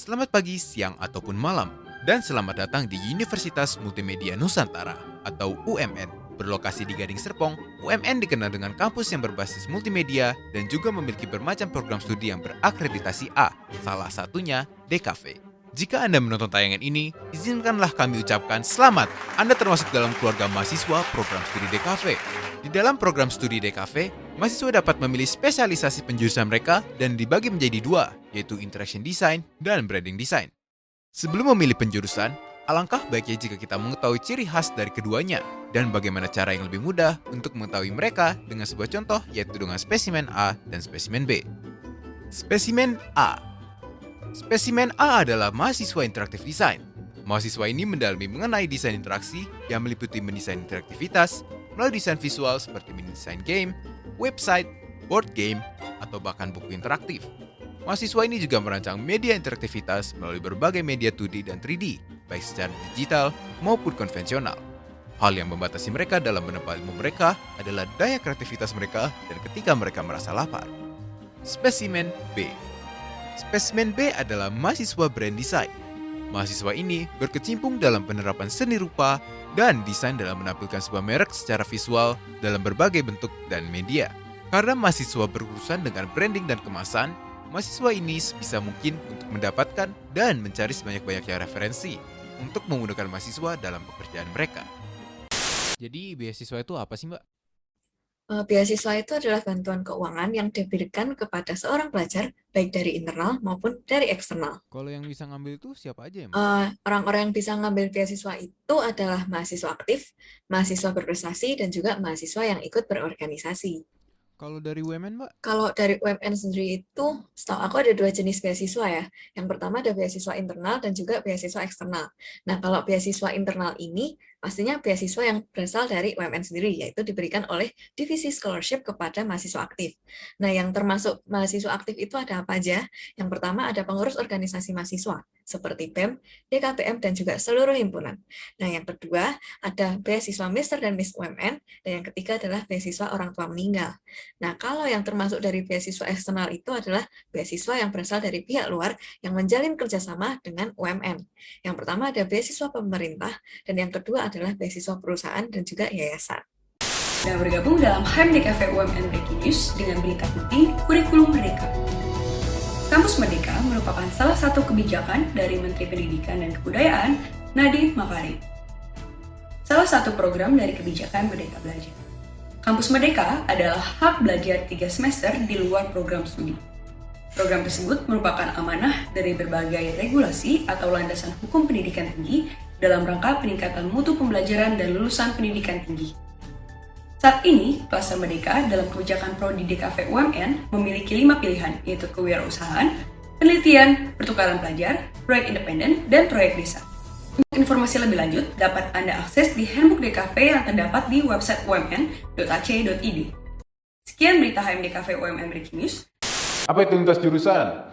Selamat pagi, siang, ataupun malam, dan selamat datang di Universitas Multimedia Nusantara atau UMN. Berlokasi di Gading Serpong, UMN dikenal dengan kampus yang berbasis multimedia dan juga memiliki bermacam program studi yang berakreditasi A, salah satunya DKV. Jika Anda menonton tayangan ini, izinkanlah kami ucapkan selamat. Anda termasuk dalam keluarga mahasiswa program studi DKV. Di dalam program studi DKV, mahasiswa dapat memilih spesialisasi penjurusan mereka dan dibagi menjadi dua, yaitu Interaction Design dan Branding Design. Sebelum memilih penjurusan, alangkah baiknya jika kita mengetahui ciri khas dari keduanya dan bagaimana cara yang lebih mudah untuk mengetahui mereka dengan sebuah contoh, yaitu dengan spesimen A dan spesimen B. Spesimen A. Spesimen A adalah mahasiswa interaktif desain. Mahasiswa ini mendalami mengenai desain interaksi yang meliputi mendesain interaktivitas melalui desain visual seperti mendesain game, website, board game, atau bahkan buku interaktif. Mahasiswa ini juga merancang media interaktivitas melalui berbagai media 2D dan 3D, baik secara digital maupun konvensional. Hal yang membatasi mereka dalam menempa ilmu mereka adalah daya kreativitas mereka dan ketika mereka merasa lapar. Spesimen B. Spesimen B adalah mahasiswa brand design. Mahasiswa ini berkecimpung dalam penerapan seni rupa dan desain dalam menampilkan sebuah merek secara visual dalam berbagai bentuk dan media. Karena mahasiswa berurusan dengan branding dan kemasan, mahasiswa ini sebisa mungkin untuk mendapatkan dan mencari sebanyak-banyaknya referensi untuk memudahkan mahasiswa dalam pekerjaan mereka. Jadi beasiswa itu apa sih, Mbak? Beasiswa itu adalah bantuan keuangan yang diberikan kepada seorang pelajar, baik dari internal maupun dari eksternal. Kalau yang bisa ngambil itu siapa aja ya, Mbak? Orang-orang yang bisa ngambil beasiswa itu adalah mahasiswa aktif, mahasiswa berprestasi, dan juga mahasiswa yang ikut berorganisasi. Kalau dari UMN, Mbak? Kalau dari UMN sendiri itu, setahu aku ada dua jenis beasiswa ya. Yang pertama ada beasiswa internal dan juga beasiswa eksternal. Nah, kalau beasiswa internal ini, pastinya beasiswa yang berasal dari UMN sendiri, yaitu diberikan oleh divisi scholarship kepada mahasiswa aktif. Nah, yang termasuk mahasiswa aktif itu ada apa aja? Yang pertama ada pengurus organisasi mahasiswa, seperti BEM, DKPM, dan juga seluruh himpunan. Nah, yang kedua ada beasiswa Mister dan Miss UMN, dan yang ketiga adalah beasiswa orang tua meninggal. Nah, kalau yang termasuk dari beasiswa eksternal itu adalah beasiswa yang berasal dari pihak luar yang menjalin kerjasama dengan UMN. Yang pertama ada beasiswa pemerintah, dan yang kedua adalah beasiswa perusahaan dan juga yayasan. Nah, bergabung dalam HMDKV UMN Breaking News dengan berita putih kurikulum Merdeka. Kampus Merdeka merupakan salah satu kebijakan dari Menteri Pendidikan dan Kebudayaan, Nadiem Makarim. Salah satu program dari kebijakan Merdeka Belajar. Kampus Merdeka adalah hak belajar 3 semester di luar program studi. Program tersebut merupakan amanah dari berbagai regulasi atau landasan hukum pendidikan tinggi dalam rangka peningkatan mutu pembelajaran dan lulusan pendidikan tinggi. Saat ini, kelas Merdeka dalam kebijakan Prodi DKV UMN memiliki 5 pilihan, yaitu kewirausahaan, penelitian, pertukaran pelajar, proyek independen, dan proyek desa. Untuk informasi lebih lanjut, dapat Anda akses di Handbook DKV yang terdapat di website umn.ac.id. Sekian berita HMDKV UMN Breaking News. Apa itu lintas jurusan?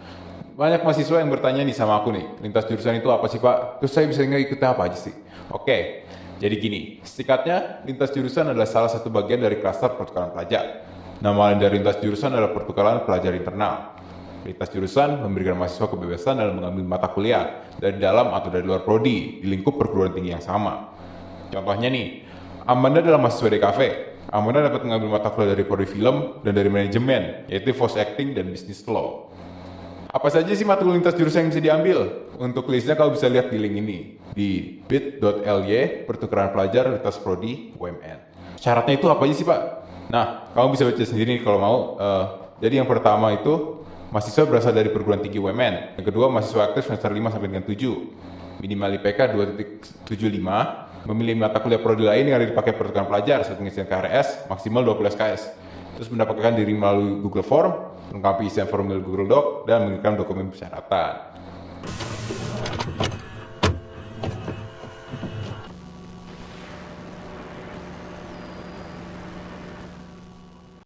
Banyak mahasiswa yang bertanya nih sama aku nih, lintas jurusan itu apa sih, Pak? Terus saya bisa ngikutin apa aja sih? Oke, jadi gini, singkatnya, lintas jurusan adalah salah satu bagian dari klaster pertukaran pelajar. Nama lain dari lintas jurusan adalah pertukaran pelajar internal. Lintas jurusan memberikan mahasiswa kebebasan dalam mengambil mata kuliah dari dalam atau dari luar prodi di lingkup perguruan tinggi yang sama. Contohnya nih, Amanda adalah mahasiswa DKV. Amanda dapat mengambil mata kuliah dari prodi film dan dari manajemen, yaitu voice acting dan business law. Apa saja sih mata kuliah lintas jurusan yang bisa diambil? Untuk listnya kau bisa lihat di link ini, di bit.ly pertukaran pelajar lintas prodi UMN. Syaratnya itu apa aja sih, Pak? Nah, kamu bisa baca sendiri nih kalau mau. Jadi yang pertama itu, mahasiswa berasal dari perguruan tinggi UMN. Yang kedua, mahasiswa aktif semester 5 sampai dengan 7. Minimal IPK 2.75. Memilih mata kuliah prodi lain yang ada dipakai pertukaran pelajar saat pengisian KRS maksimal 20 SKS. Terus mendapatkan diri melalui Google Form, melengkapi isian formulir Google Doc, dan mengirimkan dokumen persyaratan.